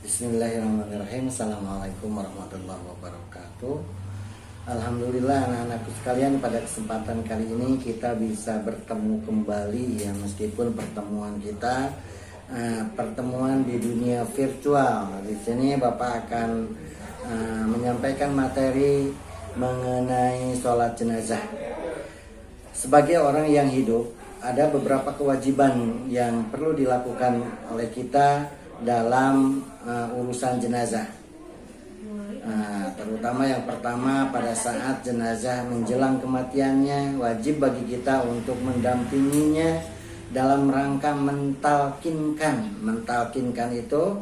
Bismillahirrahmanirrahim. Assalamualaikum warahmatullahi wabarakatuh. Alhamdulillah anak-anakku sekalian, pada kesempatan kali ini kita bisa bertemu kembali ya, meskipun pertemuan kita pertemuan di dunia virtual. Di sini Bapak akan menyampaikan materi mengenai sholat jenazah. Sebagai orang yang hidup, ada beberapa kewajiban yang perlu dilakukan oleh kita dalam urusan jenazah. Terutama yang pertama, pada saat jenazah menjelang kematiannya, wajib bagi kita untuk mendampinginya dalam rangka mentalkinkan. Mentalkinkan itu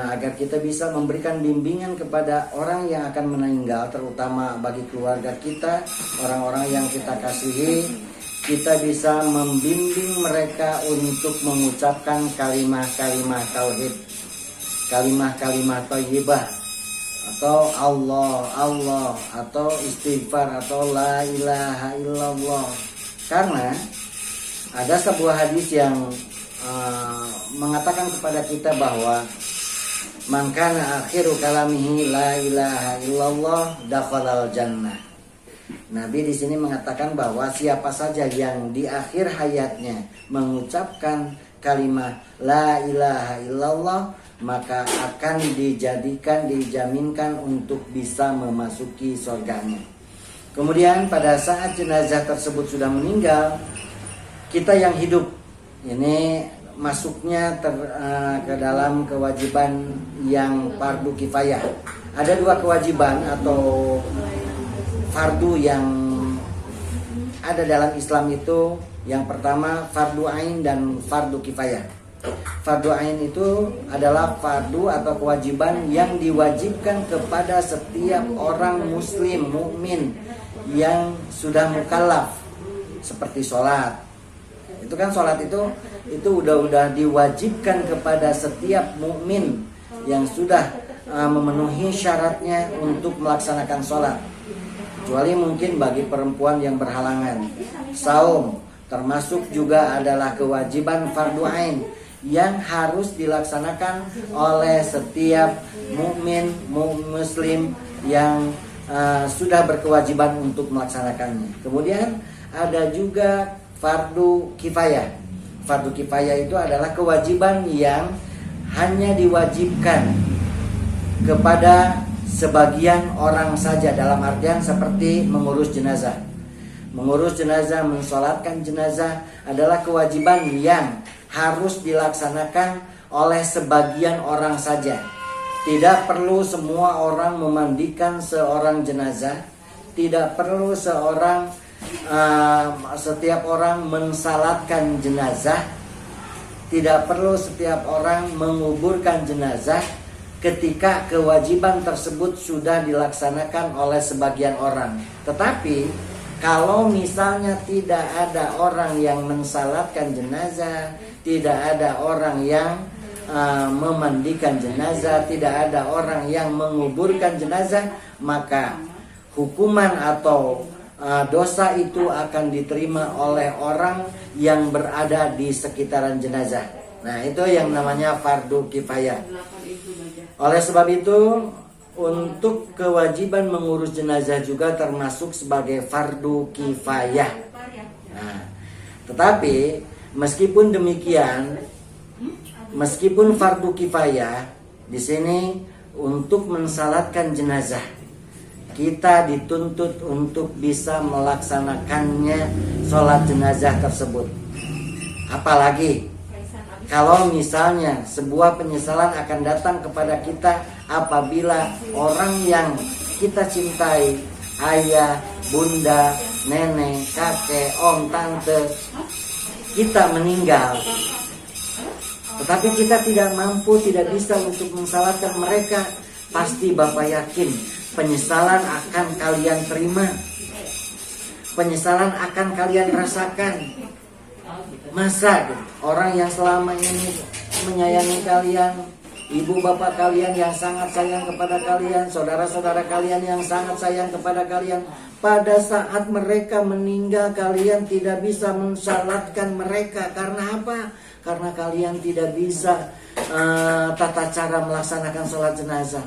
agar kita bisa memberikan bimbingan kepada orang yang akan meninggal, terutama bagi keluarga kita, orang-orang yang kita kasihi. Kita bisa membimbing mereka untuk mengucapkan kalimat-kalimat tauhid, kalimat-kalimat thayyibah, atau Allah, atau istighfar, atau la ilaha illallah. Karena ada sebuah hadis yang mengatakan kepada kita bahwa man kana akhiru kalamihi la ilaha illallah dakhalal jannah. Nabi di sini mengatakan bahwa siapa saja yang di akhir hayatnya mengucapkan kalimat la ilaha illallah, maka akan dijaminkan untuk bisa memasuki surganya. Kemudian pada saat jenazah tersebut sudah meninggal, kita yang hidup ini masuknya ke dalam kewajiban yang fardu kifayah. Ada dua kewajiban atau fardu yang ada dalam Islam itu. Yang pertama fardu ain dan fardu kifayah. Fardu ain itu adalah fardu atau kewajiban yang diwajibkan kepada setiap orang muslim mukmin yang sudah mukallaf, seperti sholat. Itu kan sholat itu udah diwajibkan kepada setiap mukmin yang sudah memenuhi syaratnya untuk melaksanakan sholat. Kecuali mungkin bagi perempuan yang berhalangan. Saum termasuk juga adalah kewajiban fardu ain yang harus dilaksanakan oleh setiap mukmin muslim yang sudah berkewajiban untuk melaksanakannya. Kemudian ada juga fardu kifayah. Fardu kifayah itu adalah kewajiban yang hanya diwajibkan kepada sebagian orang saja, dalam artian seperti mengurus jenazah. Mengurus jenazah, mensolatkan jenazah adalah kewajiban yang harus dilaksanakan oleh sebagian orang saja. Tidak perlu semua orang memandikan seorang jenazah. Tidak perlu setiap orang mensalatkan jenazah. Tidak perlu setiap orang menguburkan jenazah ketika kewajiban tersebut sudah dilaksanakan oleh sebagian orang. Tetapi kalau misalnya tidak ada orang yang mensalatkan jenazah, tidak ada orang yang memandikan jenazah, tidak ada orang yang menguburkan jenazah, maka hukuman atau dosa itu akan diterima oleh orang yang berada di sekitaran jenazah. Nah, itu yang namanya fardu kifayah. Oleh sebab itu, untuk kewajiban mengurus jenazah juga termasuk sebagai fardu kifayah. Nah, tetapi meskipun demikian, meskipun fardu kifayah, di sini untuk mensalatkan jenazah kita dituntut untuk bisa melaksanakannya sholat jenazah tersebut. Apalagi kalau misalnya sebuah penyesalan akan datang kepada kita apabila orang yang kita cintai, ayah, bunda, nenek, kakek, om, tante, kita meninggal. Tetapi kita tidak mampu, tidak bisa untuk mensalatkan mereka. Pasti Bapak yakin penyesalan akan kalian terima. Penyesalan akan kalian rasakan. Masa orang yang selama ini menyayangi kalian, ibu bapak kalian yang sangat sayang kepada kalian, saudara-saudara kalian yang sangat sayang kepada kalian. Pada saat mereka meninggal, kalian tidak bisa mensalatkan mereka. Karena apa? Karena kalian tidak bisa tata cara melaksanakan sholat jenazah.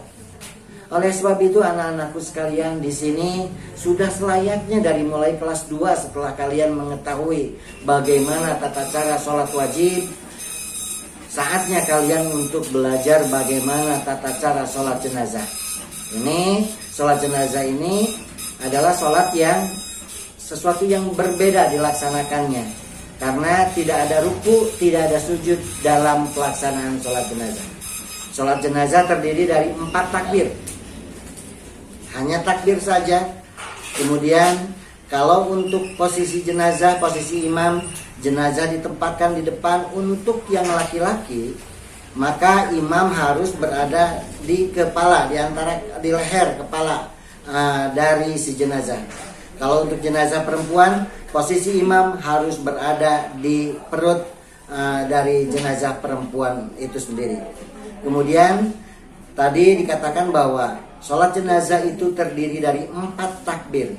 Oleh sebab itu anak-anakku sekalian, di sini sudah selayaknya dari mulai kelas 2 setelah kalian mengetahui bagaimana tata cara sholat wajib, saatnya kalian untuk belajar bagaimana tata cara sholat jenazah. Ini sholat jenazah ini adalah sholat yang sesuatu yang berbeda dilaksanakannya, karena tidak ada ruku, tidak ada sujud dalam pelaksanaan sholat jenazah. Sholat jenazah terdiri dari 4 takbir, hanya takbir saja. Kemudian kalau untuk posisi jenazah, posisi imam, jenazah ditempatkan di depan. Untuk yang laki-laki, maka imam harus berada di kepala, di leher kepala dari si jenazah. Kalau untuk jenazah perempuan, posisi imam harus berada di perut dari jenazah perempuan itu sendiri. Kemudian tadi dikatakan bahwa sholat jenazah itu terdiri dari 4 takbir.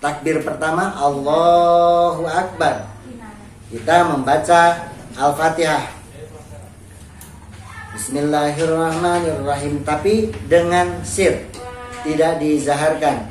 Takbir pertama Allahu Akbar, kita membaca Al-Fatihah, Bismillahirrahmanirrahim, tapi dengan sir, tidak dizaharkan.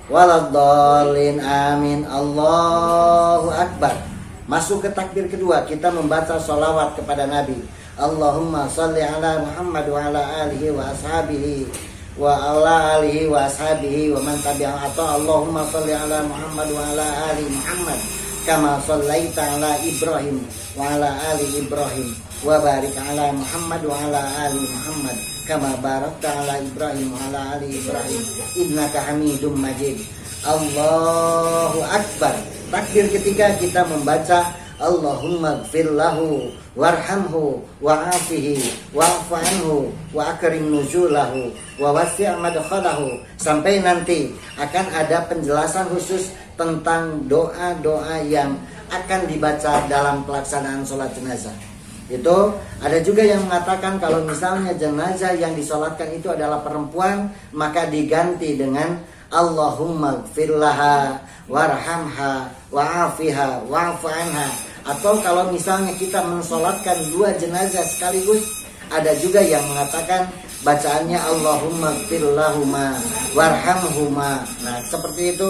Waladhdallin, amin, Allahu Akbar. Masuk ke takbir kedua, kita membaca sholawat kepada Nabi. Allahumma sholli ala Muhammad wa ala alihi wa ashabihi wa ala alihi wa ashabihi wa man tabi'ahum, atau Allahumma sholli ala Muhammad wa ala ali Muhammad kama shallaita ala Ibrahim wa ala ali Ibrahim wa barik ala Muhammad wa ala ali Muhammad kama barakta ala Ibrahim wa ala ali Ibrahim innaka Hamidum Majid. Allahu Akbar. Takbir ketiga kita membaca Allahumma gfir lahu warhamhu wa'afihi wa'fu anhu wa akrim nuzulahu wa wasi' madkhalahu, sampai nanti akan ada penjelasan khusus tentang doa-doa yang akan dibaca dalam pelaksanaan sholat jenazah. Itu ada juga yang mengatakan kalau misalnya jenazah yang disolatkan itu adalah perempuan, maka diganti dengan Allahumma gfir laha warhamha wa'afiha wa'fu anha. Atau kalau misalnya kita mensolatkan 2 jenazah sekaligus, ada juga yang mengatakan bacaannya Allahumma gfir lahuma warhamhuma. Nah seperti itu.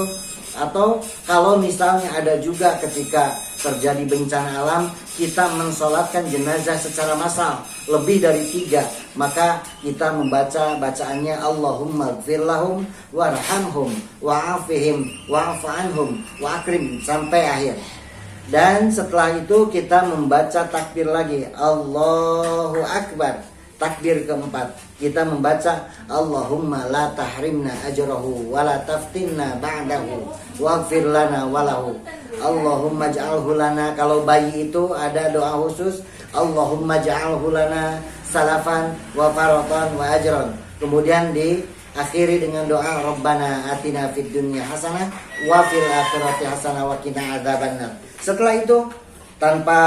Atau kalau misalnya ada juga ketika terjadi bencana alam, kita mensolatkan jenazah secara massal lebih dari 3, maka kita membaca bacaannya Allahumma gfir lahum warhamhum wa'afihim wa'fu anhum wa akrim sampai akhir. Dan setelah itu kita membaca takbir lagi, Allahu Akbar. Takbir keempat kita membaca Allahumma la tahrimna ajrahu wa la taftinna ba'dahu waghfir lana walahu. Allahumma ja'alhu lana, kalau bayi itu ada doa khusus, Allahumma ja'alhu lana salafan wa faratan wa ajran. Kemudian diakhiri dengan doa Rabbana atina fid dunya hasanah wa fil akhirati hasanah wa qina adzabannar. Setelah itu, tanpa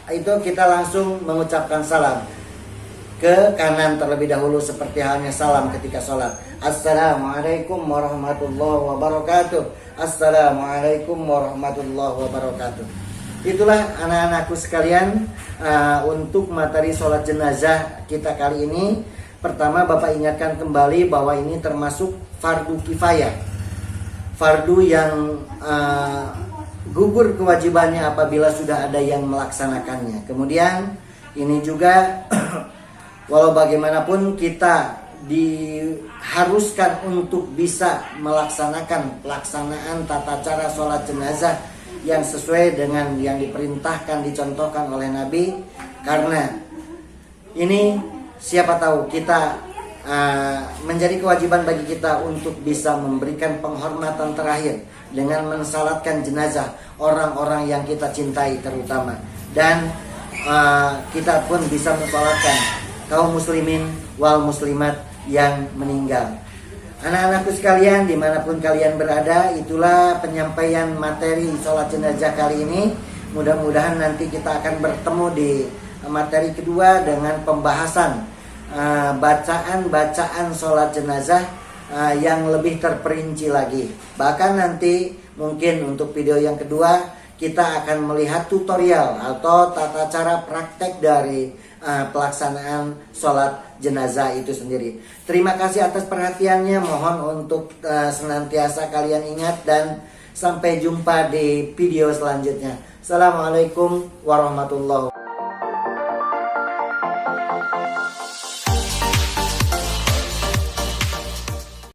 itu kita langsung mengucapkan salam ke kanan terlebih dahulu seperti halnya salam ketika sholat. Assalamualaikum warahmatullahi wabarakatuh. Assalamualaikum warahmatullahi wabarakatuh. Itulah anak-anakku sekalian, untuk materi sholat jenazah kita kali ini. Pertama, Bapak ingatkan kembali bahwa ini termasuk fardu kifayah, fardu yang gugur kewajibannya apabila sudah ada yang melaksanakannya. Kemudian ini juga walau bagaimanapun kita diharuskan untuk bisa melaksanakan pelaksanaan tata cara sholat jenazah yang sesuai dengan yang diperintahkan, dicontohkan oleh Nabi. Karena ini siapa tahu kita menjadi kewajiban bagi kita untuk bisa memberikan penghormatan terakhir dengan mensalatkan jenazah orang-orang yang kita cintai terutama. Dan kita pun bisa mensalatkan kaum muslimin wal muslimat yang meninggal. Anak-anakku sekalian, dimanapun kalian berada, itulah penyampaian materi sholat jenazah kali ini. Mudah-mudahan nanti kita akan bertemu di materi kedua dengan pembahasan bacaan-bacaan sholat jenazah yang lebih terperinci lagi. Bahkan nanti mungkin untuk video yang kedua kita akan melihat tutorial atau tata cara praktek dari pelaksanaan sholat jenazah itu sendiri. Terima kasih atas perhatiannya. Mohon untuk senantiasa kalian ingat dan sampai jumpa di video selanjutnya. Assalamualaikum warahmatullahi wabarakatuh.